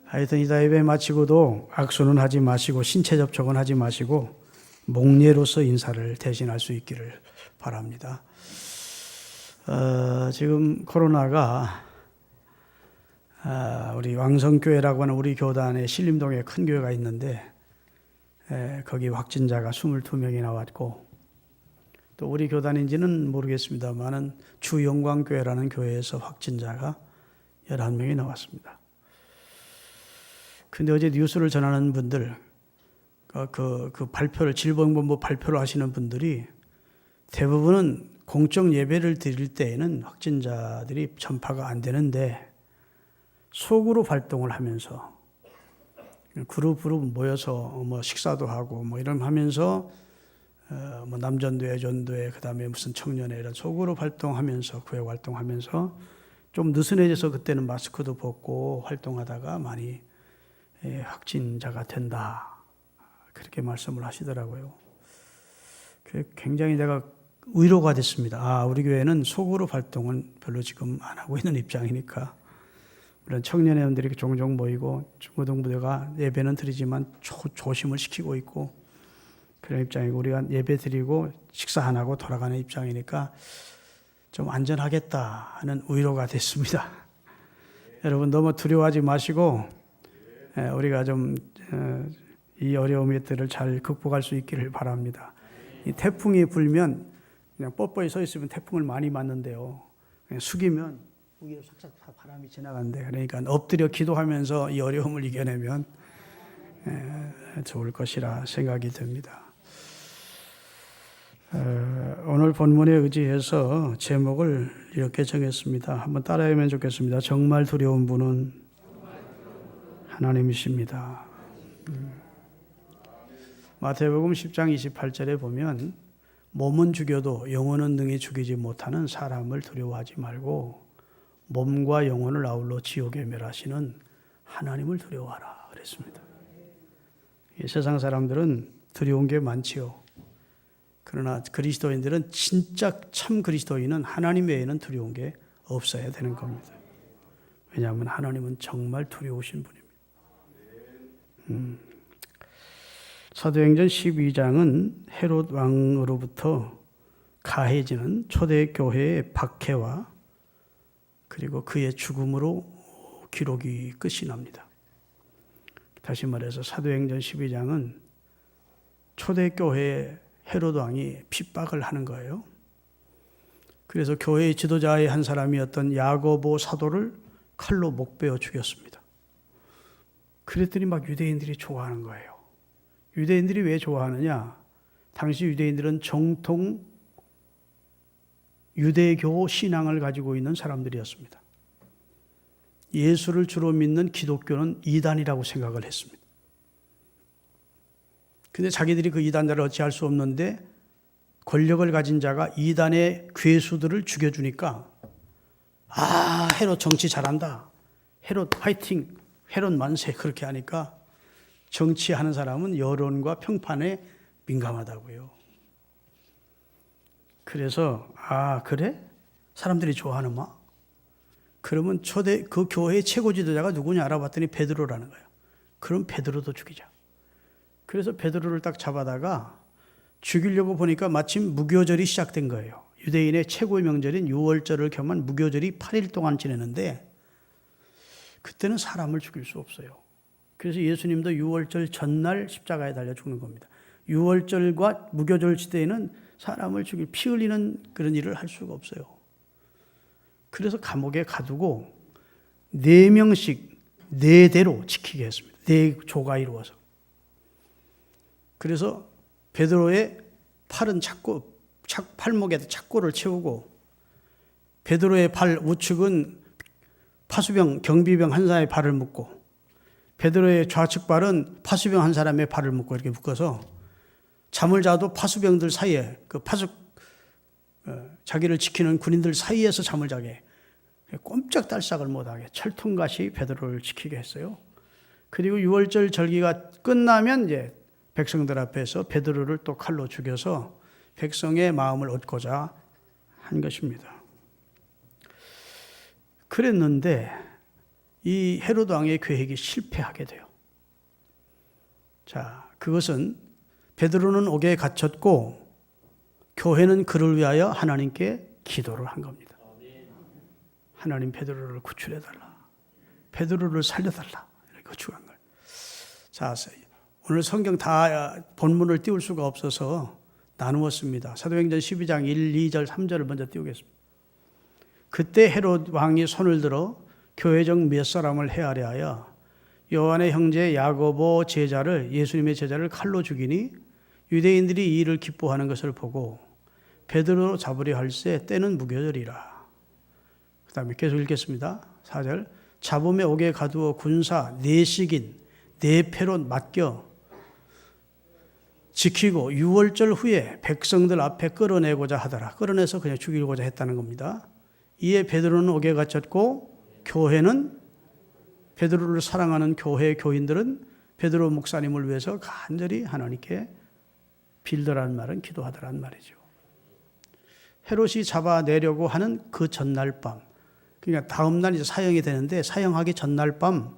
하여튼 이다 예배 마치고도 악수는 하지 마시고 신체 접촉은 하지 마시고 목례로서 인사를 대신할 수 있기를 바랍니다. 지금 코로나가 우리 왕성교회라고 하는 우리 교단에 신림동에 큰 교회가 있는데 거기 확진자가 22명이 나왔고 또 우리 교단인지는 모르겠습니다만은 주영광교회라는 교회에서 확진자가 11명이 나왔습니다. 근데 어제 뉴스를 전하는 분들, 그 발표를, 질병본부 발표를 하시는 분들이 대부분은 공적 예배를 드릴 때에는 확진자들이 전파가 안 되는데 속으로 활동을 하면서 그룹으로 모여서 뭐 식사도 하고 뭐 이런 하면서 뭐 남전도회, 전도회, 그 다음에 무슨 청년회 이런 속으로 활동하면서 교회 활동하면서 좀 느슨해져서 그때는 마스크도 벗고 활동하다가 많이 확진자가 된다. 그렇게 말씀을 하시더라고요. 굉장히 내가 위로가 됐습니다. 우리 교회는 속으로 활동은 별로 지금 안 하고 있는 입장이니까. 물론 청년회원들이 종종 모이고 중고등부대가 예배는 드리지만 조심을 시키고 있고 그런 입장이고 우리가 예배 드리고 식사 안 하고 돌아가는 입장이니까 좀 안전하겠다 하는 위로가 됐습니다. 여러분 너무 두려워하지 마시고 우리가 좀 이 어려움들을 잘 극복할 수 있기를 바랍니다. 이 태풍이 불면 그냥 뻣뻣이 서 있으면 태풍을 많이 맞는데요. 그냥 숙이면 위로 싹싹 바람이 지나간대. 그러니까 엎드려 기도하면서 이 어려움을 이겨내면 좋을 것이라 생각이 듭니다. 오늘 본문에 의지해서 제목을 이렇게 정했습니다. 한번 따라하면 좋겠습니다. 정말 두려운 분은 하나님이십니다. 마태복음 10장 28절에 보면 몸은 죽여도 영혼은 능히 죽이지 못하는 사람을 두려워하지 말고 몸과 영혼을 아울러 지옥에 멸하시는 하나님을 두려워하라 그랬습니다. 세상 사람들은 두려운 게 많지요. 그러나 그리스도인들은 진짜 참 그리스도인은 하나님 외에는 두려운 게 없어야 되는 겁니다. 왜냐하면 하나님은 정말 두려우신 분입니다. 사도행전 12장은 헤롯 왕으로부터 가해지는 초대교회의 박해와 그리고 그의 죽음으로 기록이 끝이 납니다. 다시 말해서 사도행전 12장은 초대교회의 헤롯 왕이 핍박을 하는 거예요. 그래서 교회의 지도자의 한 사람이었던 야고보 사도를 칼로 목베어 죽였습니다. 그랬더니 막 유대인들이 좋아하는 거예요. 유대인들이 왜 좋아하느냐? 당시 유대인들은 정통 유대교 신앙을 가지고 있는 사람들이었습니다. 예수를 주로 믿는 기독교는 이단이라고 생각을 했습니다. 근데 자기들이 그 이단자를 어찌할 수 없는데 권력을 가진 자가 이단의 괴수들을 죽여주니까 헤롯 정치 잘한다. 헤롯 파이팅. 헤롯 만세. 그렇게 하니까 정치하는 사람은 여론과 평판에 민감하다고요. 그래서 그래? 사람들이 좋아하는 마? 그러면 그 교회의 최고 지도자가 누구냐 알아봤더니 베드로라는 거예요. 그럼 베드로도 죽이자. 그래서 베드로를 딱 잡아다가 죽이려고 보니까 마침 무교절이 시작된 거예요. 유대인의 최고의 명절인 유월절을 겸한 무교절이 8일 동안 지내는데 그때는 사람을 죽일 수 없어요. 그래서 예수님도 유월절 전날 십자가에 달려 죽는 겁니다. 유월절과 무교절 시대에는 사람을 죽일 피 흘리는 그런 일을 할 수가 없어요. 그래서 감옥에 가두고 4명씩 4대로 지키게 했습니다. 4조가 이루어서. 그래서 베드로의 팔은 팔목에 착고를 채우고 베드로의 발 우측은 파수병, 경비병 한 사람의 발을 묶고 베드로의 좌측 발은 파수병 한 사람의 발을 묶고 이렇게 묶어서 잠을 자도 파수병들 사이에 자기를 지키는 군인들 사이에서 잠을 자게 꼼짝달싹을 못하게 철통같이 베드로를 지키게 했어요. 그리고 유월절 절기가 끝나면 이제 백성들 앞에서 베드로를 또 칼로 죽여서 백성의 마음을 얻고자 한 것입니다. 그랬는데 이 헤롯 왕의 계획이 실패하게 돼요. 자, 그것은 베드로는 옥에 갇혔고 교회는 그를 위하여 하나님께 기도를 한 겁니다. 하나님 베드로를 구출해달라. 베드로를 살려달라. 이렇게 구출한 거예요. 자, 오늘 성경 다 본문을 띄울 수가 없어서 나누었습니다. 사도행전 12장 1, 2절, 3절을 먼저 띄우겠습니다. 그때 헤롯 왕이 손을 들어 교회 중 몇 사람을 해하려 하여 요한의 형제 야고보 제자를 예수님의 제자를 칼로 죽이니 유대인들이 이 일을 기뻐하는 것을 보고 베드로 잡으려 할새 때는 무교절이라. 그 다음에 계속 읽겠습니다. 4절 잡음에 옥에 가두어 군사 4식인 4패로 맡겨 지키고 6월절 후에 백성들 앞에 끌어내고자 하더라. 끌어내서 그냥 죽이고자 했다는 겁니다. 이에 베드로는 옥에 갇혔고 교회는 베드로를 사랑하는 교회 교인들은 베드로 목사님을 위해서 간절히 하나님께 빌더라는 말은 기도하더라는 말이죠. 헤롯이 잡아내려고 하는 그 전날 밤, 그러니까 다음 날 이제 사형이 되는데 사형하기 전날 밤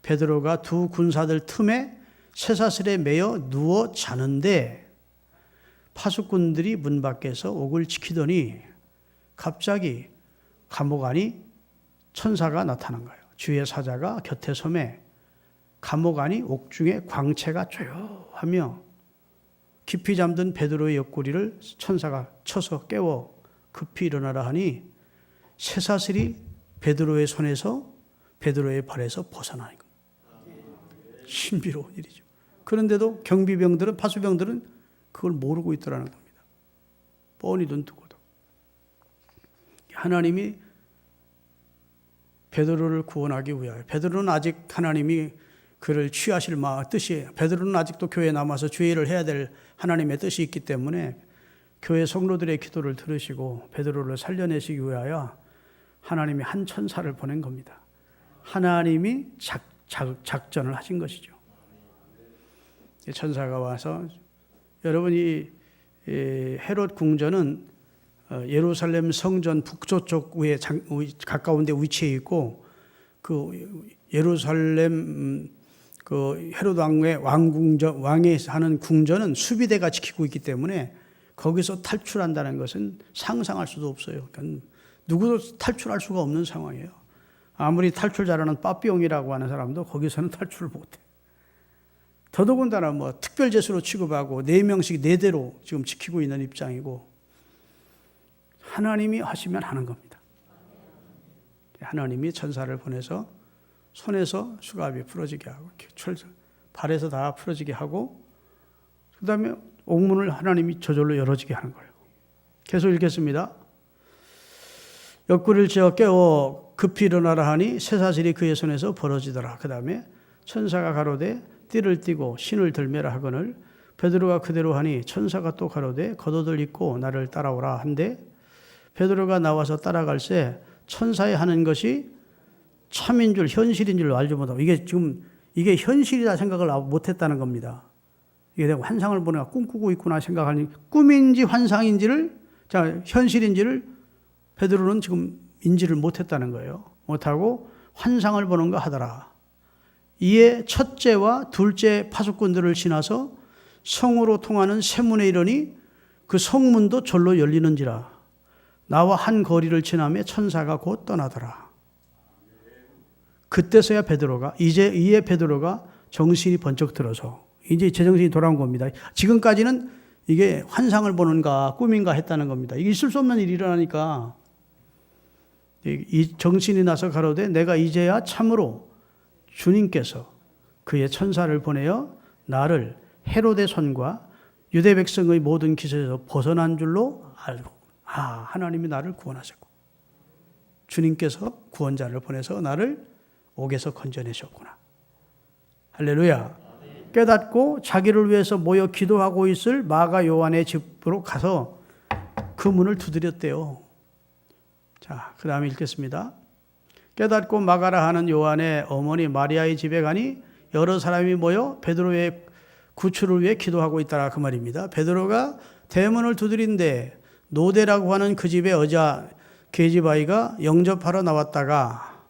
베드로가 두 군사들 틈에 쇠사슬에 매여 누워 자는데 파수꾼들이 문 밖에서 옥을 지키더니 갑자기 감옥 안이 천사가 나타난 거예요. 주의 사자가 곁에 서매 감옥 안이 옥중에 광채가 조용하며 깊이 잠든 베드로의 옆구리를 천사가 쳐서 깨워 급히 일어나라 하니 쇠사슬이 베드로의 손에서 베드로의 발에서 벗어나는 겁니다. 신비로운 일이죠. 그런데도 경비병들은 파수병들은 그걸 모르고 있더라는 겁니다. 뻔히 눈 뜨고도. 하나님이 베드로를 구원하기 위하여 베드로는 아직 하나님이 그를 취하실 뜻이 베드로는 아직도 교회에 남아서 주의 일을 해야 될 하나님의 뜻이 있기 때문에 교회 성도들의 기도를 들으시고 베드로를 살려내시기 위하여 하나님이 한 천사를 보낸 겁니다. 하나님이 작전을 하신 것이죠. 천사가 와서 여러분이 헤롯 궁전은 예루살렘 성전 북서쪽 위에 가까운 데 위치해 있고 그 예루살렘 그 헤롯 왕의 왕이 하는 궁전은 수비대가 지키고 있기 때문에 거기서 탈출한다는 것은 상상할 수도 없어요. 그러니까 누구도 탈출할 수가 없는 상황이에요. 아무리 탈출 잘하는 빠삐용이라고 하는 사람도 거기서는 탈출을 못해. 더더군다나 뭐 특별제수로 취급하고 4명씩 4대로 지금 지키고 있는 입장이고 하나님이 하시면 하는 겁니다. 하나님이 천사를 보내서 손에서 수갑이 풀어지게 하고 발에서 다 풀어지게 하고 그 다음에 옥문을 하나님이 저절로 열어지게 하는 거예요. 계속 읽겠습니다. 옆구리를 쥐어 깨워 급히 일어나라 하니 쇠사슬이 그의 손에서 벌어지더라. 그 다음에 천사가 가로되 띠를 띠고 신을 들매라 하거늘 베드로가 그대로 하니 천사가 또 가로되 겉옷을 입고 나를 따라오라 한데 베드로가 나와서 따라갈새 천사의 하는 것이 참인 줄 현실인 줄 알지 못하고 이게 현실이다 생각을 못했다는 겁니다. 이게 내가 환상을 보내가 꿈꾸고 있구나 생각하니 꿈인지 환상인지를 현실인지를 베드로는 지금 인지를 못했다는 거예요. 못하고 환상을 보는가 하더라. 이에 첫째와 둘째 파수꾼들을 지나서 성으로 통하는 세문에 이르니 그 성문도 절로 열리는지라. 나와 한 거리를 지나며 천사가 곧 떠나더라. 그때서야 이에 베드로가 정신이 번쩍 들어서 이제 제정신이 돌아온 겁니다. 지금까지는 이게 환상을 보는가 꿈인가 했다는 겁니다. 이게 있을 수 없는 일이 일어나니까 이 정신이 나서 가로되 내가 이제야 참으로 주님께서 그의 천사를 보내어 나를 헤롯의 손과 유대 백성의 모든 기세에서 벗어난 줄로 알고 하나님이 나를 구원하셨고 주님께서 구원자를 보내서 나를 옥에서 건져내셨구나. 할렐루야. 깨닫고 자기를 위해서 모여 기도하고 있을 마가 요한의 집으로 가서 그 문을 두드렸대요. 자, 그 다음에 읽겠습니다. 깨닫고 마가라 하는 요한의 어머니 마리아의 집에 가니 여러 사람이 모여 베드로의 구출을 위해 기도하고 있다라 그 말입니다. 베드로가 대문을 두드린데 노대라고 하는 그 집의 여자 계집아이가 영접하러 나왔다가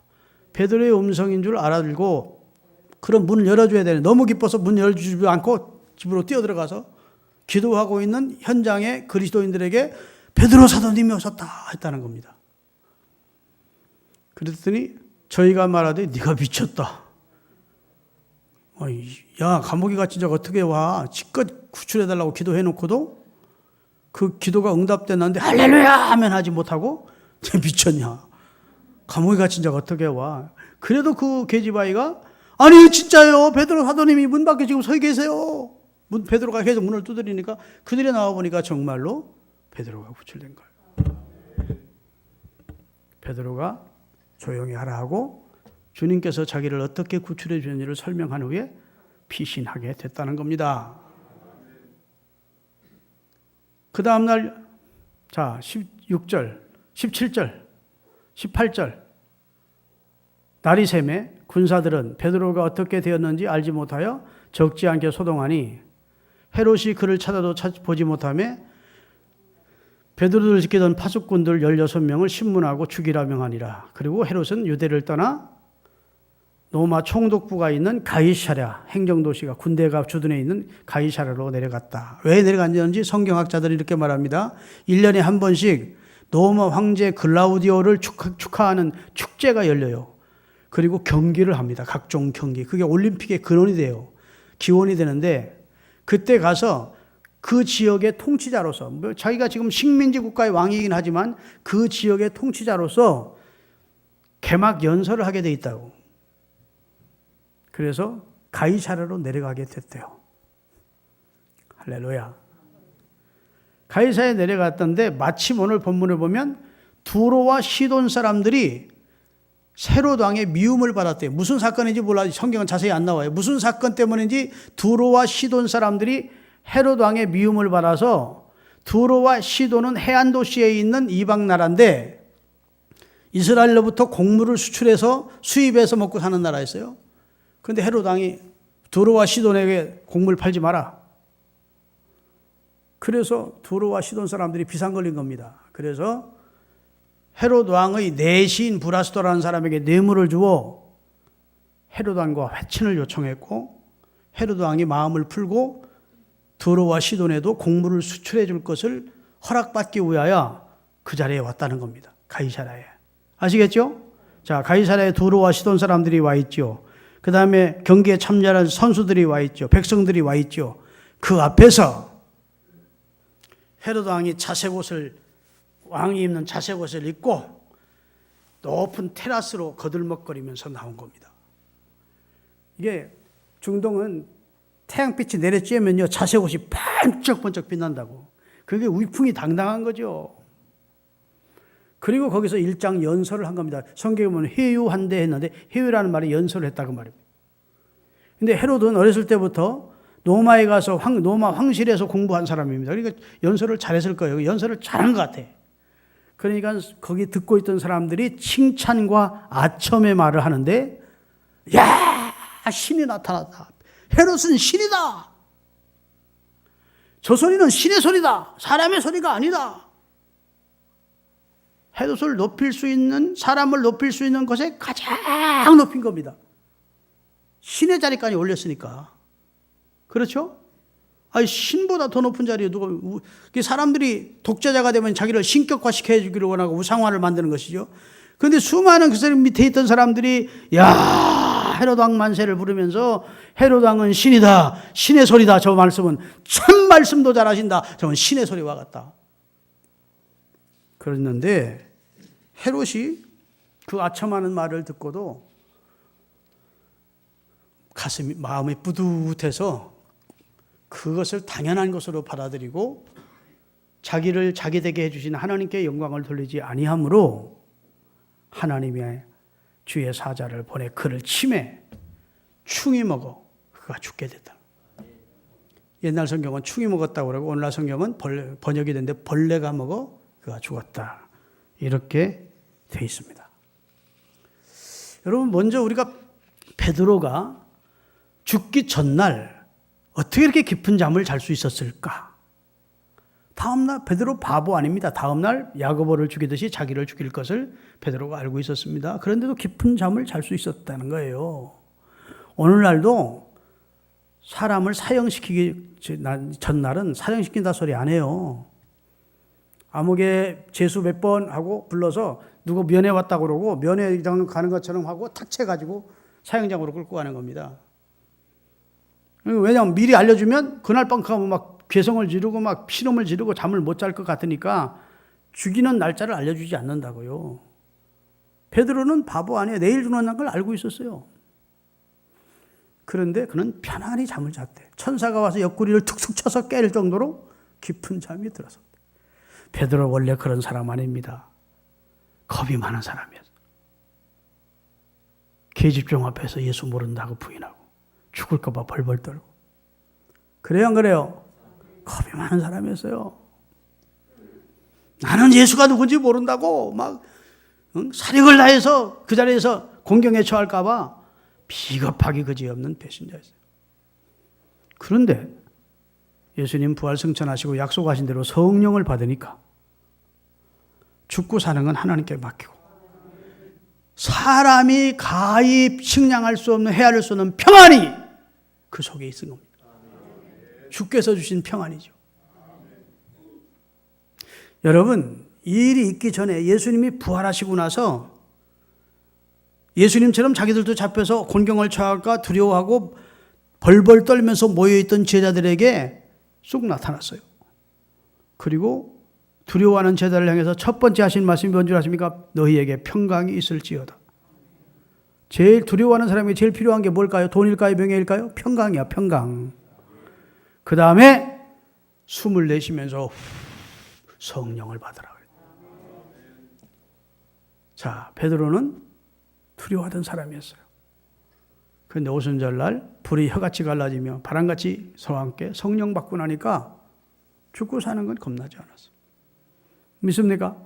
베드로의 음성인 줄 알아들고 그럼 문을 열어줘야 되는, 너무 기뻐서 문 열어주지 않고 집으로 뛰어들어가서 기도하고 있는 현장의 그리스도인들에게 베드로 사도님이 오셨다 했다는 겁니다. 그랬더니 저희가 말하되 네가 미쳤다. 야, 감옥에 갇힌 자가 어떻게 와? 지껏 구출해달라고 기도해놓고도 그 기도가 응답됐는데 할렐루야 하면 하지 못하고 미쳤냐? 감옥에 갇힌 자가 어떻게 와? 그래도 그 계집아이가 아니 진짜요, 베드로 사도님이 문 밖에 지금 서 계세요. 베드로가 계속 문을 두드리니까 그들이 나와보니까 정말로 베드로가 구출된 거예요. 베드로가 조용히 하라 하고 주님께서 자기를 어떻게 구출해 주는지를 설명한 후에 피신하게 됐다는 겁니다. 그 다음날 자 16절, 17절, 18절 날이 새매 군사들은 베드로가 어떻게 되었는지 알지 못하여 적지 않게 소동하니 헤롯이 그를 찾아도 보지 못하며 베드로를 지키던 파수꾼들 16명을 신문하고 죽이라 명하니라. 그리고 헤롯은 유대를 떠나 로마 총독부가 있는 가이사랴, 행정도시가 군대가 주둔해 있는 가이사랴로 내려갔다. 왜 내려갔는지 성경학자들이 이렇게 말합니다. 1년에 한 번씩 로마 황제 글라우디오를 축하하는 축제가 열려요. 그리고 경기를 합니다. 각종 경기. 그게 올림픽의 근원이 돼요. 기원이 되는데 그때 가서 그 지역의 통치자로서, 자기가 지금 식민지 국가의 왕이긴 하지만 그 지역의 통치자로서 개막 연설을 하게 돼 있다고. 그래서 가이사랴로 내려가게 됐대요. 할렐루야. 가이사랴에 내려갔던데 마침 오늘 본문을 보면 두로와 시돈 사람들이 헤롯 왕의 미움을 받았대요. 무슨 사건인지 몰라요. 성경은 자세히 안 나와요. 무슨 사건 때문인지 두로와 시돈 사람들이 헤롯 왕의 미움을 받아서, 두로와 시돈은 해안 도시에 있는 이방 나라인데 이스라엘로부터 곡물을 수출해서 수입해서 먹고 사는 나라였어요. 그런데 헤롯 왕이 두로와 시돈에게 곡물 팔지 마라. 그래서 두로와 시돈 사람들이 비상 걸린 겁니다. 그래서 헤롯 왕의 내시인 브라스도라는 사람에게 뇌물을 주어 헤롯 왕과 회친을 요청했고, 헤롯 왕이 마음을 풀고 두로와 시돈에도 곡물을 수출해 줄 것을 허락받기 위하여 그 자리에 왔다는 겁니다. 가이사랴에. 아시겠죠? 자, 가이사랴에 두로와 시돈 사람들이 와 있죠. 그 다음에 경기에 참여하는 선수들이 와 있죠. 백성들이 와 있죠. 그 앞에서 헤롯 왕이 왕이 입는 자색 옷을 입고 높은 테라스로 거들먹거리면서 나온 겁니다. 이게 중동은 태양빛이 내려쬐면요, 자색 옷이 반짝반짝 빛난다고. 그게 위풍이 당당한 거죠. 그리고 거기서 일장 연설을 한 겁니다. 성경에 보면 회유한대 했는데, 회유라는 말이 연설을 했다고 말입니다. 근데 헤롯은 어렸을 때부터 로마에 가서 로마 황실에서 공부한 사람입니다. 그러니까 연설을 잘했을 거예요. 연설을 잘한 것 같아. 그러니까 거기 듣고 있던 사람들이 칭찬과 아첨의 말을 하는데, 야, 신이 나타났다. 헤롯은 신이다. 저 소리는 신의 소리다. 사람의 소리가 아니다. 헤롯을 높일 수 있는, 사람을 높일 수 있는 것에 가장 높인 겁니다. 신의 자리까지 올렸으니까. 그렇죠? 아니, 신보다 더 높은 자리에 누가, 사람들이 독재자가 되면 자기를 신격화시켜 주기를 원하고 우상화를 만드는 것이죠. 그런데 수많은 그 사람 밑에 있던 사람들이, 야, 헤롯 왕 만세를 부르면서 헤롯 왕은 신이다. 신의 소리다. 저 말씀은 참 말씀도 잘하신다. 저건 신의 소리와 같다. 그랬는데 헤롯이 그 아첨하는 말을 듣고도 마음이 뿌듯해서 그것을 당연한 것으로 받아들이고 자기를 자기 되게 해주신 하나님께 영광을 돌리지 아니하므로 하나님의 주의 사자를 보내 그를 치매 충이 먹어 그가 죽게 됐다. 옛날 성경은 충이 먹었다고 그러고 오늘날 성경은 번역이 됐는데 벌레가 먹어 그가 죽었다. 이렇게 돼 있습니다. 여러분, 먼저 우리가 베드로가 죽기 전날 어떻게 이렇게 깊은 잠을 잘 수 있었을까? 다음날 베드로 바보 아닙니다. 다음날 야고보를 죽이듯이 자기를 죽일 것을 베드로가 알고 있었습니다. 그런데도 깊은 잠을 잘 수 있었다는 거예요. 오늘날도 사람을 사형시키기 전날은 사형시킨다 소리 안 해요. 암흑에 재수 몇 번 하고 불러서 누구 면회 왔다고 그러고 면회장 가는 것처럼 하고 탁 채가지고 사형장으로 끌고 가는 겁니다. 왜냐하면 미리 알려주면 그날 밤 가면 막 괴성을 지르고 막 피놈을 지르고 잠을 못 잘 것 같으니까 죽이는 날짜를 알려주지 않는다고요. 베드로는 바보 아니에요. 내일 죽는 걸 알고 있었어요. 그런데 그는 편안히 잠을 잤대. 천사가 와서 옆구리를 툭툭 쳐서 깰 정도로 깊은 잠이 들었었대. 베드로 원래 그런 사람 아닙니다. 겁이 많은 사람이었어요. 계집종 앞에서 예수 모른다고 부인하고 죽을까 봐 벌벌 떨고. 그래요 안 그래요? 겁이 많은 사람이었어요. 나는 예수가 누군지 모른다고 막 사력을 다해서 그 자리에서 공경에 처할까 봐 비겁하기 그지없는 배신자였어요. 그런데 예수님 부활 승천하시고 약속하신 대로 성령을 받으니까 죽고 사는 건 하나님께 맡기고 사람이 가히 측량할 수 없는 헤아릴 수 없는 평안이 그 속에 있은 겁니다. 주께서 주신 평안이죠. 여러분, 이 일이 있기 전에 예수님이 부활하시고 나서 예수님처럼 자기들도 잡혀서 곤경을 처할까 두려워하고 벌벌 떨면서 모여있던 제자들에게 쑥 나타났어요. 그리고 두려워하는 제자를 향해서 첫 번째 하신 말씀이 뭔 줄 아십니까? 너희에게 평강이 있을지어다. 제일 두려워하는 사람이 제일 필요한 게 뭘까요? 돈일까요? 명예일까요? 평강이야, 평강. 그 다음에 숨을 내쉬면서 성령을 받으라. 자, 베드로는 두려워하던 사람이었어요. 그런데 오순절날 불이 혀같이 갈라지며 바람같이 서와 함께 성령 받고 나니까 죽고 사는 건 겁나지 않았어요. 믿습니까?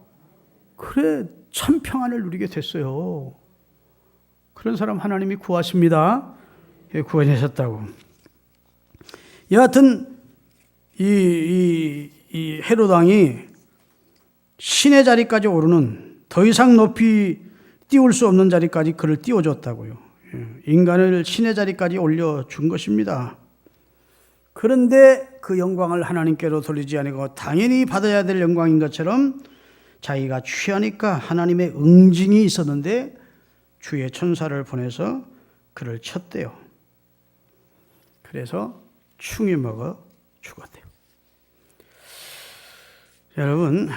그래, 참 평안을 누리게 됐어요. 그런 사람 하나님이 구하십니다. 구원하셨다고. 여하튼 이 헤롯 왕이 신의 자리까지 오르는 더 이상 높이 띄울 수 없는 자리까지 그를 띄워줬다고요. 인간을 신의 자리까지 올려준 것입니다. 그런데 그 영광을 하나님께로 돌리지 아니고 당연히 받아야 될 영광인 것처럼 자기가 취하니까 하나님의 응징이 있었는데 주의 천사를 보내서 그를 쳤대요. 그래서 충이 먹어 죽었대요. 여러분,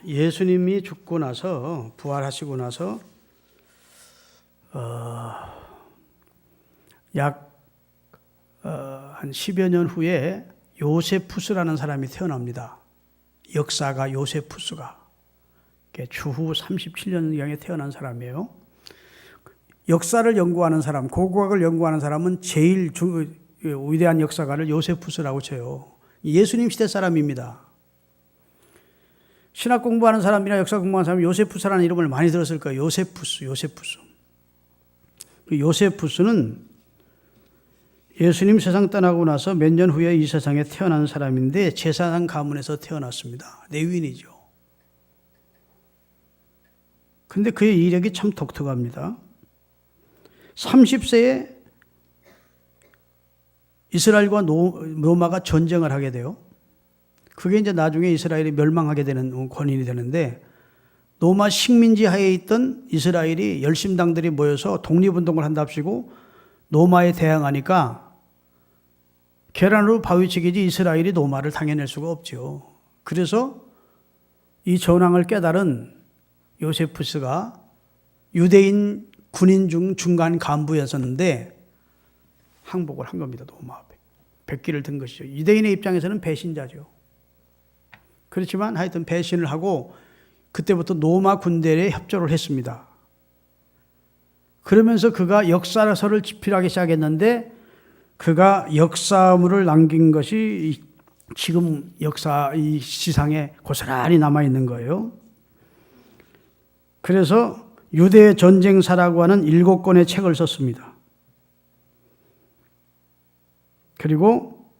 예수님이 죽고 나서 부활하시고 나서 약 한 10여 년 후에 요세푸스라는 사람이 태어납니다. 역사가 요세푸스가 주후 37년경에 태어난 사람이에요. 역사를 연구하는 사람, 고고학을 연구하는 사람은 제일 위대한 역사가를 요세푸스라고 쳐요. 예수님 시대 사람입니다. 신학 공부하는 사람이나 역사 공부하는 사람이 요세푸스라는 이름을 많이 들었을 거예요. 요세푸스. 요세푸스는 예수님 세상 떠나고 나서 몇 년 후에 이 세상에 태어난 사람인데 제사장 가문에서 태어났습니다. 레위인이죠. 근데 그의 이력이 참 독특합니다. 30세에 이스라엘과 로마가 전쟁을 하게 돼요. 그게 이제 나중에 이스라엘이 멸망하게 되는 권인이 되는데, 로마 식민지 하에 있던 이스라엘이 열심당들이 모여서 독립운동을 한답시고 로마에 대항하니까 계란으로 바위치기지 이스라엘이 로마를 당해낼 수가 없죠. 그래서 이 전황을 깨달은 요세푸스가 유대인 군인 중 중간 간부였었는데 항복을 한 겁니다. 로마 앞에. 백기를 든 것이죠. 유대인의 입장에서는 배신자죠. 그렇지만 하여튼 배신을 하고 그때부터 로마 군대에 협조를 했습니다. 그러면서 그가 역사서를 집필하기 시작했는데 그가 역사물을 남긴 것이 지금 역사 이 시상에 고스란히 남아있는 거예요. 그래서 유대 전쟁사라고 하는 7권의 책을 썼습니다. 그리고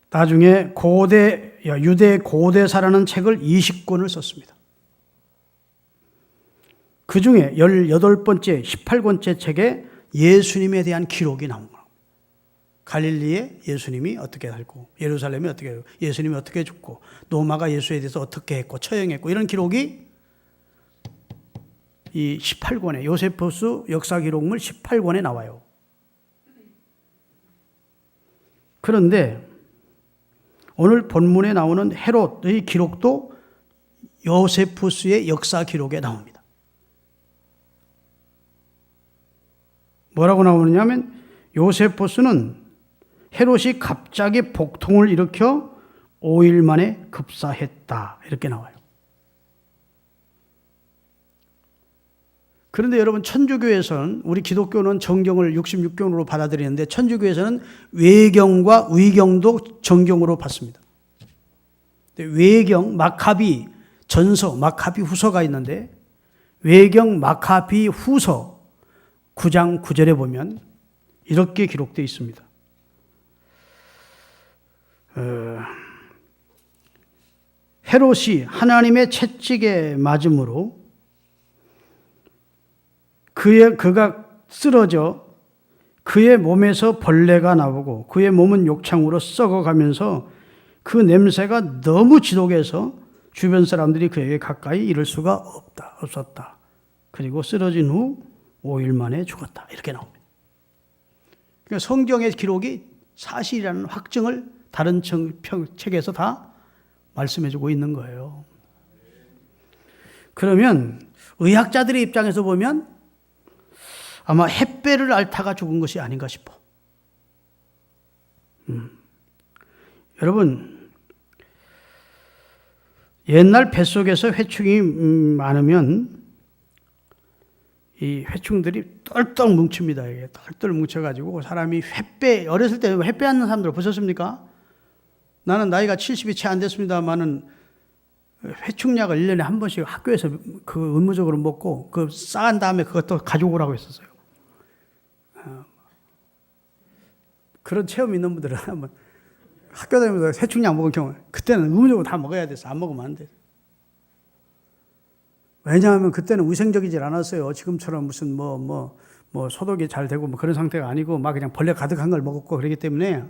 나중에 고대 유대 고대사라는 책을 20권을 썼습니다. 그 중에 18번째, 18권째 책에 예수님에 대한 기록이 나온 거예요. 갈릴리에 예수님이 어떻게 살고, 예루살렘이 어떻게 살고, 예수님이 어떻게 죽고, 노마가 예수에 대해서 어떻게 했고, 처형했고, 이런 기록이 이 18권에, 요세푸스 역사 기록물 18권에 나와요. 그런데 오늘 본문에 나오는 헤롯의 기록도 요세푸스의 역사 기록에 나옵니다. 뭐라고 나오느냐면 요세푸스는 헤롯이 갑자기 복통을 일으켜 5일 만에 급사했다, 이렇게 나와요. 그런데 여러분, 천주교에서는, 우리 기독교는 정경을 66경으로 받아들이는데 천주교에서는 외경과 위경도 정경으로 받습니다. 외경, 마카비 전서, 마카비 후서가 있는데 외경 마카비 후서 9장 9절에 보면 이렇게 기록되어 있습니다. 헤롯이 하나님의 채찍에 맞음으로 그가 쓰러져 그의 몸에서 벌레가 나오고 그의 몸은 욕창으로 썩어가면서 그 냄새가 너무 지독해서 주변 사람들이 그에게 가까이 이를 수가 없었다. 그리고 쓰러진 후 5일 만에 죽었다, 이렇게 나옵니다. 그러니까 성경의 기록이 사실이라는 확증을 다른 책에서 다 말씀해주고 있는 거예요. 그러면 의학자들의 입장에서 보면 아마 햇배를 앓다가 죽은 것이 아닌가 싶어. 여러분, 옛날 뱃속에서 회충이 많으면 이 회충들이 똘똘 뭉칩니다. 이게 똘똘 뭉쳐가지고 사람이 햇배, 어렸을 때 햇배 앓는 사람들 보셨습니까? 나는 나이가 70이 채 안 됐습니다만은 회충약을 1년에 한 번씩 학교에서 그 의무적으로 먹고 그 쌓은 다음에 그것도 가져오라고 했었어요. 그런 체험 있는 분들은 한번 학교 다니면서 회충약 먹은 경우, 그때는 의무적으로 다 먹어야 돼서 안 먹으면 안 돼. 왜냐하면 그때는 위생적이질 않았어요. 지금처럼 무슨 소독이 잘 되고 그런 상태가 아니고 막 그냥 벌레 가득한 걸 먹었고 그러기 때문에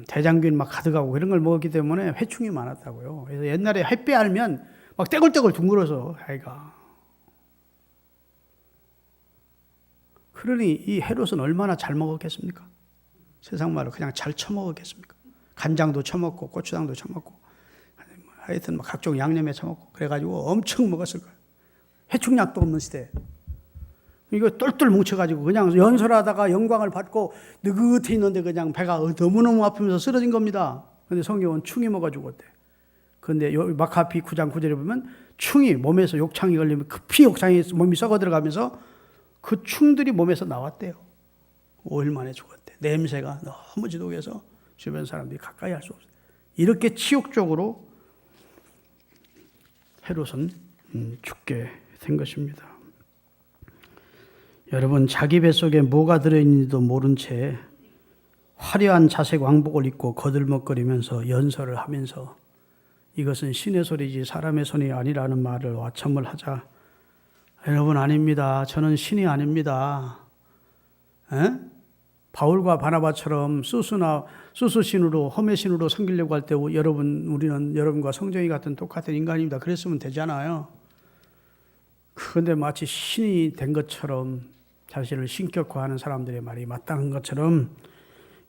대장균 막 가득하고 그런 걸 먹었기 때문에 회충이 많았다고요. 그래서 옛날에 햇배 알면 막 떼굴떼굴 둥글어서 아이가. 그러니 이 헤롯은 얼마나 잘 먹었겠습니까? 세상 말로 그냥 잘 처먹었겠습니까? 간장도 처먹고 고추장도 처먹고 하여튼 막 각종 양념에 처먹고 그래가지고 엄청 먹었을 거예요. 회충약도 없는 시대에. 이거 똘똘 뭉쳐가지고 그냥 연설하다가 영광을 받고 느긋해 있는데 그냥 배가 너무너무 아프면서 쓰러진 겁니다. 그런데 성경은 충이 먹어 죽었대. 그런데 마카비 9장 9절에 보면 충이 몸에서 욕창이 걸리면 급히 욕창이 몸이 썩어 들어가면서 그 충들이 몸에서 나왔대요. 5일 만에 죽었대. 냄새가 너무 지독해서 주변 사람들이 가까이 할 수 없어요. 이렇게 치욕적으로 헤롯은 죽게 된 것입니다. 여러분, 자기 뱃속에 뭐가 들어있는지도 모른 채 화려한 자색 왕복을 입고 거들먹거리면서 연설을 하면서 이것은 신의 소리지 사람의 손이 아니라는 말을 와첨을 하자, 여러분, 아닙니다. 저는 신이 아닙니다. 바울과 바나바처럼 수수신으로 험해신으로 섬기려고 할 때 우리는 여러분과 성정이 같은 똑같은 인간입니다. 그랬으면 되잖아요. 그런데 마치 신이 된 것처럼 자신을 신격화하는 사람들의 말이 마땅한 것처럼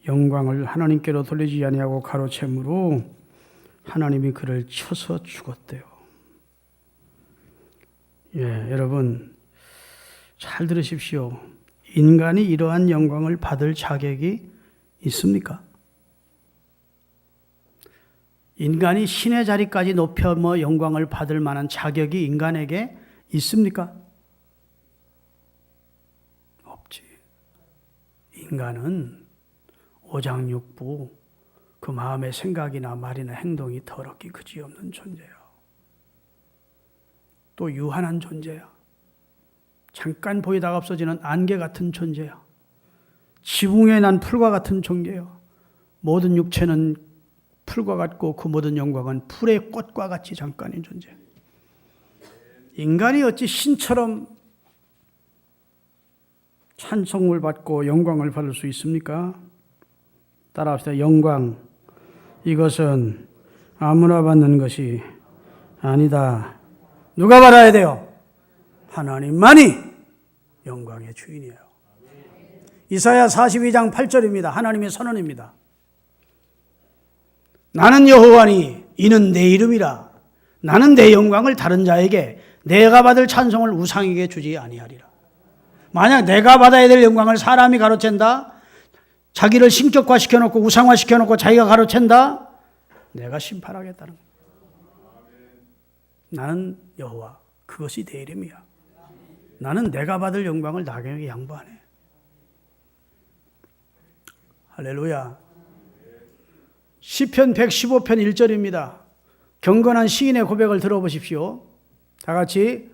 영광을 하나님께로 돌리지 아니하고 가로채므로 하나님이 그를 쳐서 죽었대요. 여러분 잘 들으십시오. 인간이 이러한 영광을 받을 자격이 있습니까? 인간이 신의 자리까지 높여 영광을 받을 만한 자격이 인간에게 있습니까? 없지. 인간은 오장육부, 그 마음의 생각이나 말이나 행동이 더럽기 그지없는 존재야. 또 유한한 존재야. 잠깐 보이다가 없어지는 안개 같은 존재야. 지붕에 난 풀과 같은 존재야. 모든 육체는 풀과 같고 그 모든 영광은 풀의 꽃과 같이 잠깐인 존재. 인간이 어찌 신처럼 찬송을 받고 영광을 받을 수 있습니까? 따라합시다. 영광. 이것은 아무나 받는 것이 아니다. 누가 받아야 돼요? 하나님만이 영광의 주인이에요. 이사야 42장 8절입니다. 하나님의 선언입니다. 나는 여호와니 이는 내 이름이라. 나는 내 영광을 다른 자에게 내가 받을 찬송을 우상에게 주지 아니하리라. 만약 내가 받아야 될 영광을 사람이 가로챈다, 자기를 신격화시켜놓고 우상화시켜놓고 자기가 가로챈다, 내가 심판하겠다는 거예요. 나는 여호와, 그것이 내 이름이야. 나는 내가 받을 영광을 나에게 양보하네. 할렐루야. 시편 115편 1절입니다. 경건한 시인의 고백을 들어보십시오. 다 같이.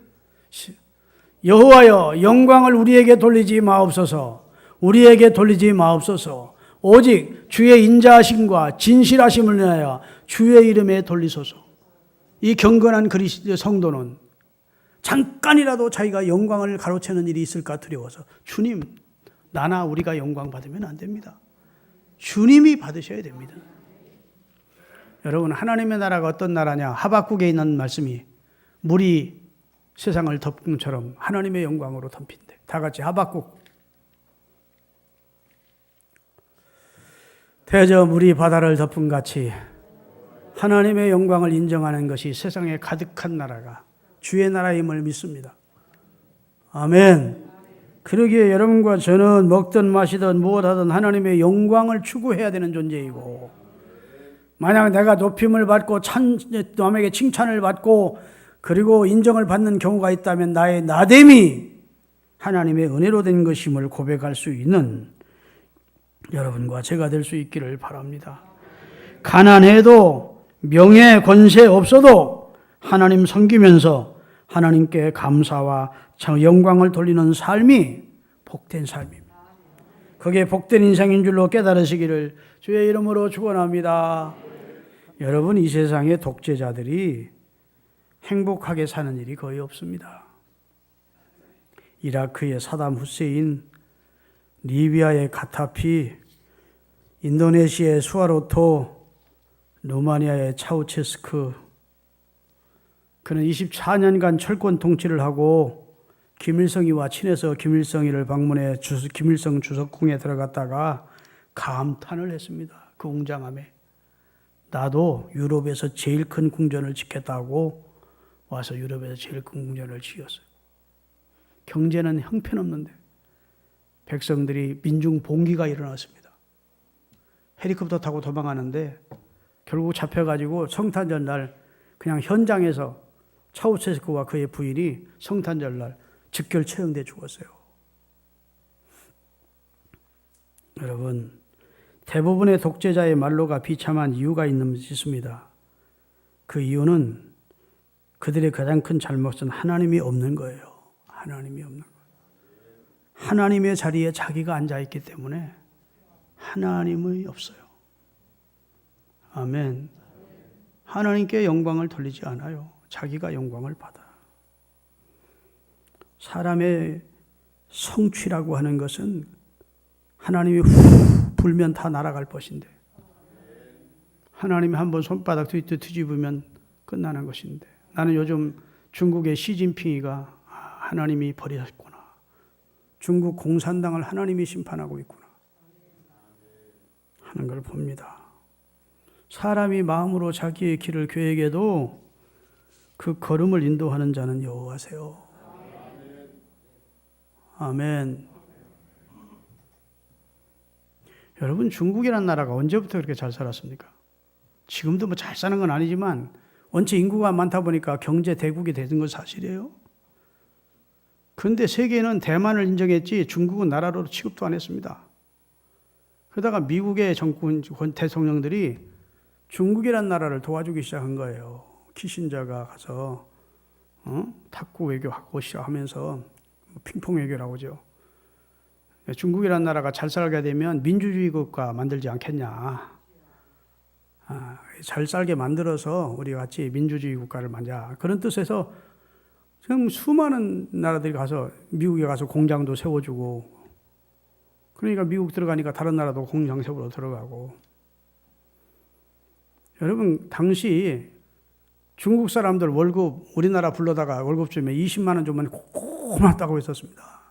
여호와여, 영광을 우리에게 돌리지 마옵소서. 우리에게 돌리지 마옵소서. 오직 주의 인자하심과 진실하심을 인하여 주의 이름에 돌리소서. 이 경건한 그리스도 성도는 잠깐이라도 자기가 영광을 가로채는 일이 있을까 두려워서, 주님, 나나 우리가 영광 받으면 안 됩니다. 주님이 받으셔야 됩니다. 여러분, 하나님의 나라가 어떤 나라냐? 하박국에 있는 말씀이 물이 세상을 덮은 것처럼 하나님의 영광으로 덮인대. 다 같이 하박국. 대저 물이 바다를 덮은 같이 하나님의 영광을 인정하는 것이 세상에 가득한 나라가 주의 나라임을 믿습니다. 아멘. 그러기에 여러분과 저는 먹든 마시든 무엇하든 하나님의 영광을 추구해야 되는 존재이고, 만약 내가 높임을 받고 남에게 칭찬을 받고 그리고 인정을 받는 경우가 있다면 나의 나됨이 하나님의 은혜로 된 것임을 고백할 수 있는 여러분과 제가 될 수 있기를 바랍니다. 가난해도 명예 권세 없어도 하나님 섬기면서 하나님께 감사와 영광을 돌리는 삶이 복된 삶입니다. 그게 복된 인생인 줄로 깨달으시기를 주의 이름으로 축원합니다. 여러분, 이 세상의 독재자들이 행복하게 사는 일이 거의 없습니다. 이라크의 사담 후세인, 리비아의 가타피, 인도네시아의 수하르토, 루마니아의 차우체스크. 그는 24년간 철권 통치를 하고 김일성이와 친해서 김일성이를 방문해 김일성 주석궁에 들어갔다가 감탄을 했습니다. 그 웅장함에. 나도 유럽에서 제일 큰 궁전을 짓겠다고 와서 유럽에서 제일 큰 궁전을 지었어요. 경제는 형편없는데 백성들이 민중 봉기가 일어났습니다. 헬리콥터 타고 도망가는데 결국 잡혀가지고 성탄절날 그냥 현장에서 차우체스크와 그의 부인이 성탄절날 즉결 처형돼 죽었어요. 여러분, 대부분의 독재자의 말로가 비참한 이유가 있습니다. 그 이유는 그들의 가장 큰 잘못은 하나님이 없는 거예요. 하나님이 없는 거예요. 하나님의 자리에 자기가 앉아있기 때문에 하나님이 없어요. 아멘. 하나님께 영광을 돌리지 않아요. 자기가 영광을 받아. 사람의 성취라고 하는 것은 하나님이 후 불면 다 날아갈 것인데, 하나님이 한번 손바닥 뒤집으면 끝나는 것인데, 나는 요즘 중국의 시진핑이가 하나님이 버리셨구나, 중국 공산당을 하나님이 심판하고 있구나 하는 걸 봅니다. 사람이 마음으로 자기의 길을 계획해도 그 걸음을 인도하는 자는 여호와세요. 아멘. 여러분, 중국이라는 나라가 언제부터 그렇게 잘 살았습니까? 지금도 뭐 잘 사는 건 아니지만 원체 인구가 많다 보니까 경제 대국이 되는 건 사실이에요. 그런데 세계는 대만을 인정했지 중국은 나라로 취급도 안 했습니다. 그러다가 미국의 정권 대통령들이 중국이라는 나라를 도와주기 시작한 거예요. 키신저가 가서 탁구 외교하고 하면서 핑퐁 외교라고 하죠. 중국이라는 나라가 잘 살게 되면 민주주의 국가 만들지 않겠냐. 잘 살게 만들어서 우리 같이 민주주의 국가를 만들자. 그런 뜻에서 지금 수많은 나라들이 가서 미국에 가서 공장도 세워주고, 그러니까 미국 들어가니까 다른 나라도 공장 세우러 들어가고. 여러분, 당시 중국 사람들 월급 우리나라 불러다가 월급 주면 20만 원 주면 고맙다고 했었습니다.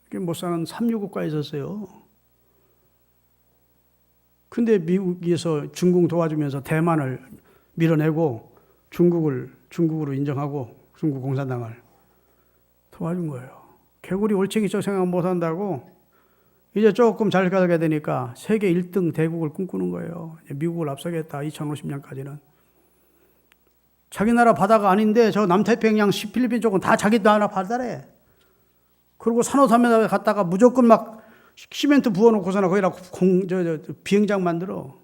이게 못 사는 삼류국가에 있었어요. 근데 미국에서 중국 도와주면서 대만을 밀어내고 중국으로 인정하고 중국 공산당을 도와준 거예요. 개구리 올챙이죠 생각 못 한다고 이제 조금 잘 가게 되니까 세계 1등 대국을 꿈꾸는 거예요. 미국을 앞서겠다 2050년까지는. 자기 나라 바다가 아닌데 저 남태평양 필리핀 쪽은 다 자기 나라 바다래. 그리고 산호섬에 갔다가 무조건 막 시멘트 부어놓고서나 거기다 비행장 만들어.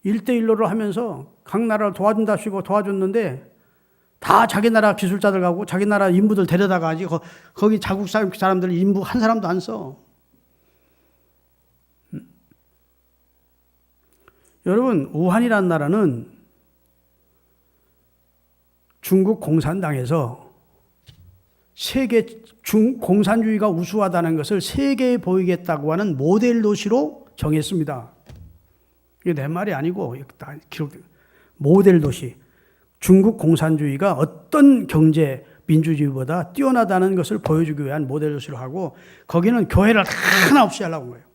1대1로 하면서 각 나라를 도와준다시고 도와줬는데 다 자기 나라 기술자들 가고 자기 나라 인부들 데려다가 하지 거기 자국 사람들 인부 한 사람도 안 써. 여러분, 우한이라는 나라는 중국 공산당에서 공산주의가 우수하다는 것을 세계에 보이겠다고 하는 모델 도시로 정했습니다. 이게 내 말이 아니고 모델 도시. 중국 공산주의가 어떤 경제 민주주의보다 뛰어나다는 것을 보여주기 위한 모델 도시로 하고, 거기는 교회를 하나 없이 하려고 한 거예요.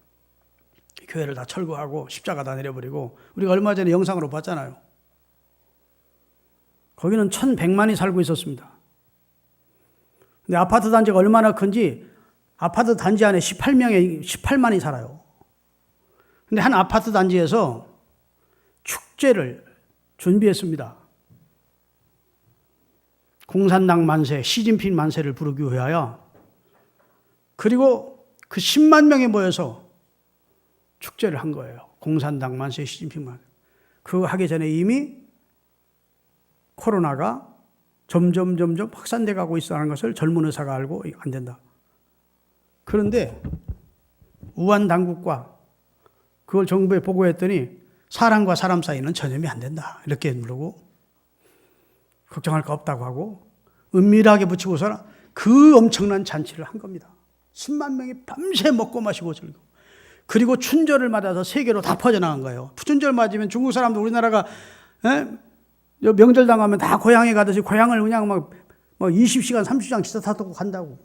교회를 다 철거하고 십자가 다 내려버리고, 우리가 얼마 전에 영상으로 봤잖아요. 거기는 1,100만이 살고 있었습니다. 근데 아파트 단지가 얼마나 큰지 아파트 단지 안에 18만이 살아요. 근데 한 아파트 단지에서 축제를 준비했습니다. 공산당 만세, 시진핑 만세를 부르기 위하여. 그리고 그 10만 명이 모여서 축제를 한 거예요. 공산당 만세, 시진핑 만세. 그거 하기 전에 이미 코로나가 점점 확산돼 가고 있다는 것을 젊은 의사가 알고 안 된다. 그런데 우한 당국과 그걸 정부에 보고했더니 사람과 사람 사이는 전염이 안 된다. 이렇게 누르고 걱정할 거 없다고 하고 은밀하게 붙이고서는 그 엄청난 잔치를 한 겁니다. 10만 명이 밤새 먹고 마시고 즐기고. 그리고 춘절을 맞아서 세계로 다 퍼져나간 거예요. 춘절 맞으면 중국 사람들 우리나라가 명절 당하면 다 고향에 가듯이 고향을 그냥 막 20시간, 30시간 기차 타고 간다고.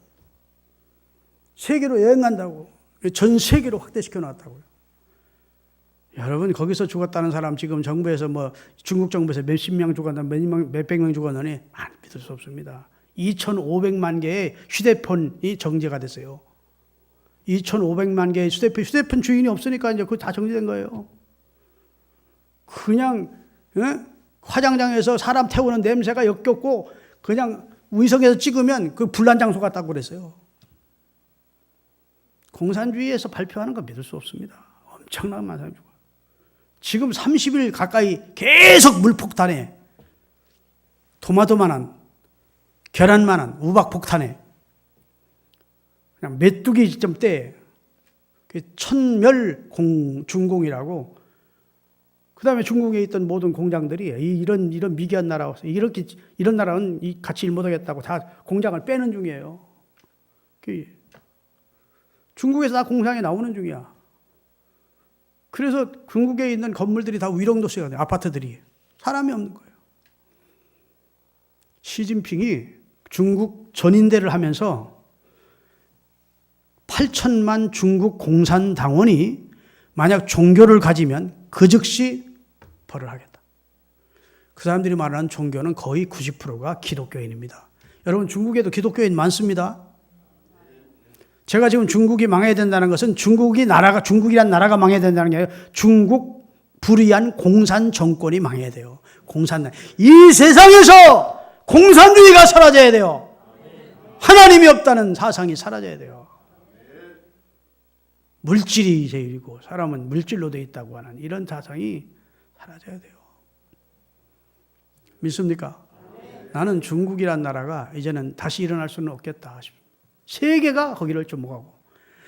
세계로 여행 간다고. 전 세계로 확대시켜 놨다고요. 여러분, 거기서 죽었다는 사람 지금 정부에서 중국 정부에서 몇십 명 죽었다, 몇백 명 죽었느니 믿을 수 없습니다. 2,500만 개의 휴대폰이 정지가 됐어요. 2,500만 개의 휴대폰 주인이 없으니까 이제 그거 다 정지된 거예요. 그냥 화장장에서 사람 태우는 냄새가 역겹고 그냥 위성에서 찍으면 그 불난 장소 같다고 그랬어요. 공산주의에서 발표하는 거 믿을 수 없습니다. 엄청난 사람이 죽어요. 지금 30일 가까이 계속 물폭탄에 토마토만한 계란만한 우박 폭탄에 그냥 메뚜기 점대 천멸 중공이라고. 그 다음에 중국에 있던 모든 공장들이 이런 미개한 나라, 이런 나라는 같이 일 못하겠다고 다 공장을 빼는 중이에요. 중국에서 다 공장에 나오는 중이야. 그래서 중국에 있는 건물들이 다 위령도시가 돼요. 아파트들이. 사람이 없는 거예요. 시진핑이 중국 전인대를 하면서 8천만 중국 공산당원이 만약 종교를 가지면 그 즉시 벌을 하겠다. 그 사람들이 말하는 종교는 거의 90%가 기독교인입니다. 여러분, 중국에도 기독교인 많습니다. 제가 지금 중국이 망해야 된다는 것은 중국이란 나라가 망해야 된다는 게 아니라 중국 불의한 공산 정권이 망해야 돼요. 이 세상에서 공산주의가 사라져야 돼요. 하나님이 없다는 사상이 사라져야 돼요. 물질이 제일이고 사람은 물질로 되어 있다고 하는 이런 사상이 사라져야 돼요. 믿습니까? 나는 중국이란 나라가 이제는 다시 일어날 수는 없겠다. 세계가 거기를 좀 오가고,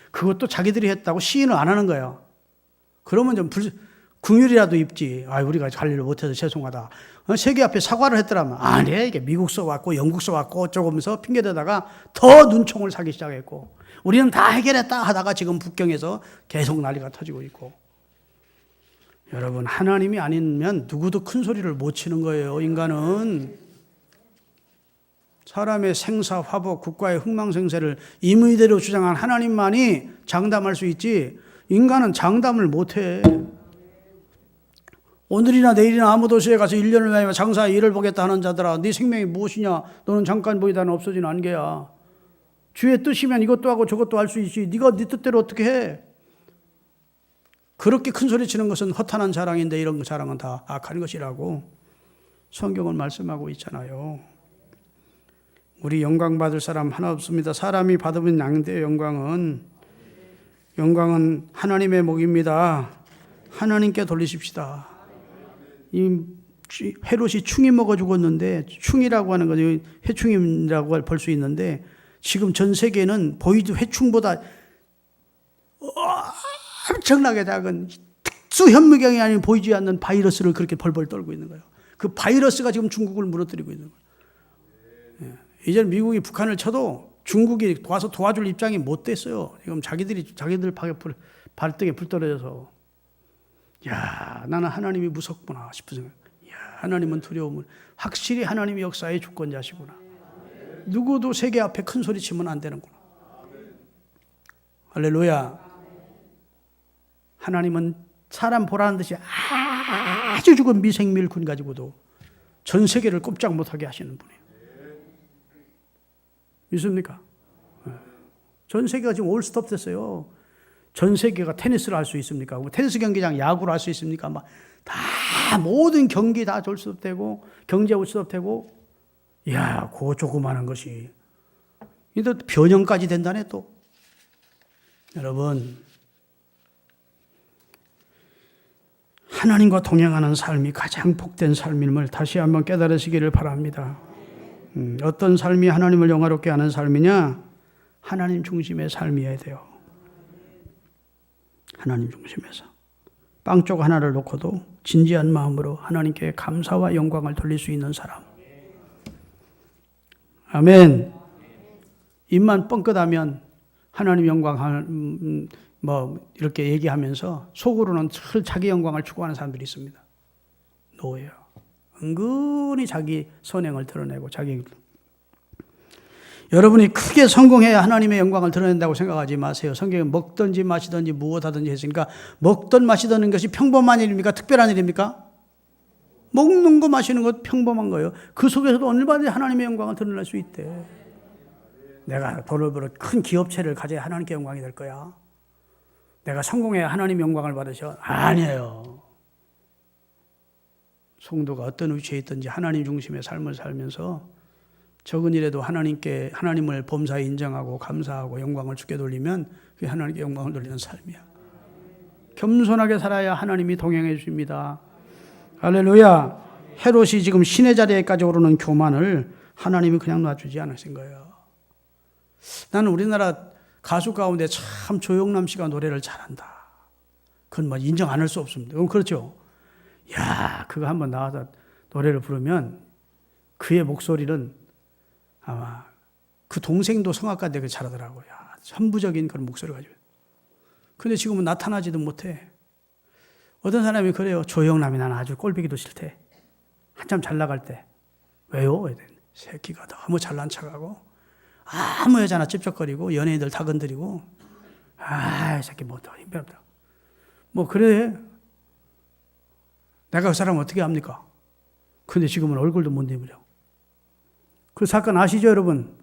그것도 자기들이 했다고 시인을 안 하는 거예요. 그러면 긍휼이라도 입지. 우리가 관리를 못해서 죄송하다. 세계 앞에 사과를 했더라면 아니야, 이게 미국서 왔고 영국서 왔고 어쩌고면서 핑계대다가 더 눈총을 사기 시작했고, 우리는 다 해결했다 하다가 지금 북경에서 계속 난리가 터지고 있고. 여러분, 하나님이 아니면 누구도 큰 소리를 못 치는 거예요. 인간은 사람의 생사 화복 국가의 흥망생쇠를 임의대로 주장한 하나님만이 장담할 수 있지, 인간은 장담을 못해. 오늘이나 내일이나 아무 도시에 가서 1년을 다니며 장사의 일을 보겠다 하는 자들아, 네 생명이 무엇이냐? 너는 잠깐 보이다는 없어지는 안개야. 주의 뜻이면 이것도 하고 저것도 할 수 있지. 네가 네 뜻대로 어떻게 해? 그렇게 큰 소리 치는 것은 허탄한 자랑인데 이런 자랑은 다 악한 것이라고 성경은 말씀하고 있잖아요. 우리 영광 받을 사람 하나 없습니다. 사람이 받으면 양대의 영광은 하나님의 목입니다. 하나님께 돌리십시다. 이 헤롯이 충이 먹어 죽었는데, 충이라고 하는 것이 회충이라고 볼 수 있는데, 지금 전 세계는 보이드 회충보다 엄청나게 작은 특수 현미경이 아닌 보이지 않는 바이러스를 그렇게 벌벌 떨고 있는 거예요. 그 바이러스가 지금 중국을 무너뜨리고 있는 거예요. 이제 미국이 북한을 쳐도 중국이 와서 도와줄 입장이 못 됐어요. 지금 자기들 발등에 불 떨어져서. 야, 나는 하나님이 무섭구나 싶은 생각. 야, 하나님은 두려움을, 확실히 하나님이 역사의 주권자시구나. 누구도 세계 앞에 큰 소리 치면 안 되는구나. 할렐루야. 하나님은 사람 보라는 듯이 아주 죽은 미생밀군 가지고도 전 세계를 꼼짝 못하게 하시는 분이에요. 믿습니까? 전 세계가 지금 올스톱 됐어요. 전 세계가 테니스를 할 수 있습니까? 테니스 경기장 야구를 할 수 있습니까? 다 모든 경기 다 올스톱되고 경제 올스톱되고, 이야, 그 조그마한 것이 또 변형까지 된다네 또. 여러분, 하나님과 동행하는 삶이 가장 복된 삶임을 다시 한번 깨달으시기를 바랍니다. 어떤 삶이 하나님을 영화롭게 하는 삶이냐? 하나님 중심의 삶이어야 돼요. 하나님 중심에서 빵쪽 하나를 놓고도 진지한 마음으로 하나님께 감사와 영광을 돌릴 수 있는 사람. 아멘. 입만 뻥끗하면 하나님 영광 이렇게 얘기하면서 속으로는 자기 영광을 추구하는 사람들이 있습니다. 노예요. 은근히 자기 선행을 드러내고 여러분이 크게 성공해야 하나님의 영광을 드러낸다고 생각하지 마세요. 성경은 먹든지 마시든지 무엇하든지 했으니까, 먹든 마시든 것이 평범한 일입니까? 특별한 일입니까? 먹는 거 마시는 것 평범한 거예요. 그 속에서도 얼마든지 하나님의 영광을 드러낼 수 있대. 내가 돈을 벌어 큰 기업체를 가져야 하나님께 영광이 될 거야. 내가 성공해야 하나님 영광을 받으셔. 아니에요. 성도가 어떤 위치에 있든지 하나님 중심의 삶을 살면서 적은 일에도 하나님을 범사에 인정하고 감사하고 영광을 주께 돌리면 그게 하나님께 영광을 돌리는 삶이야. 겸손하게 살아야 하나님이 동행해 주십니다. 할렐루야. 헤롯이 지금 신의 자리에까지 오르는 교만을 하나님이 그냥 놔주지 않으신 거예요. 나는 우리나라 가수 가운데 참 조영남 씨가 노래를 잘한다. 그건 인정 안 할 수 없습니다. 그럼 그렇죠. 야, 그거 한번 나와서 노래를 부르면 그의 목소리는 아마 그 동생도 성악가인데 잘하더라고요. 천부적인 그런 목소리를 가지고. 근데 지금은 나타나지도 못해. 어떤 사람이 그래요. 조영남이 나는 아주 꼴보기도 싫대. 한참 잘 나갈 때. 왜요? 새끼가 너무 잘난 척하고 아무 여자나 찝쩍거리고 연예인들 다 건드리고, 이 새끼 더 힘들다. 그래. 내가 그 사람 어떻게 합니까? 근데 지금은 얼굴도 못 내밀어. 그 사건 아시죠, 여러분?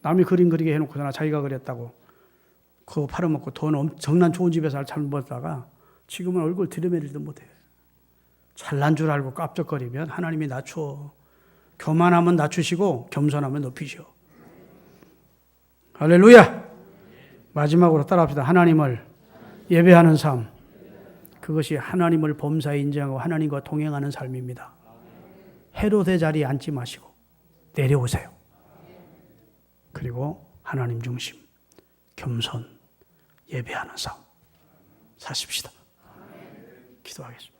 남이 그림 그리게 해놓고서나 자기가 그렸다고 그거 팔아먹고 돈 엄청난 좋은 집에서 잘 벌다가 지금은 얼굴 들여밀지도 못해. 잘난 줄 알고 깝적거리면 하나님이 낮춰. 교만하면 낮추시고 겸손하면 높이셔. 할렐루야. 마지막으로 따라합시다. 하나님을 예배하는 삶. 그것이 하나님을 범사에 인정하고 하나님과 동행하는 삶입니다. 헤롯의 자리에 앉지 마시고 내려오세요. 그리고 하나님 중심, 겸손, 예배하는 삶 사십시다. 기도하겠습니다.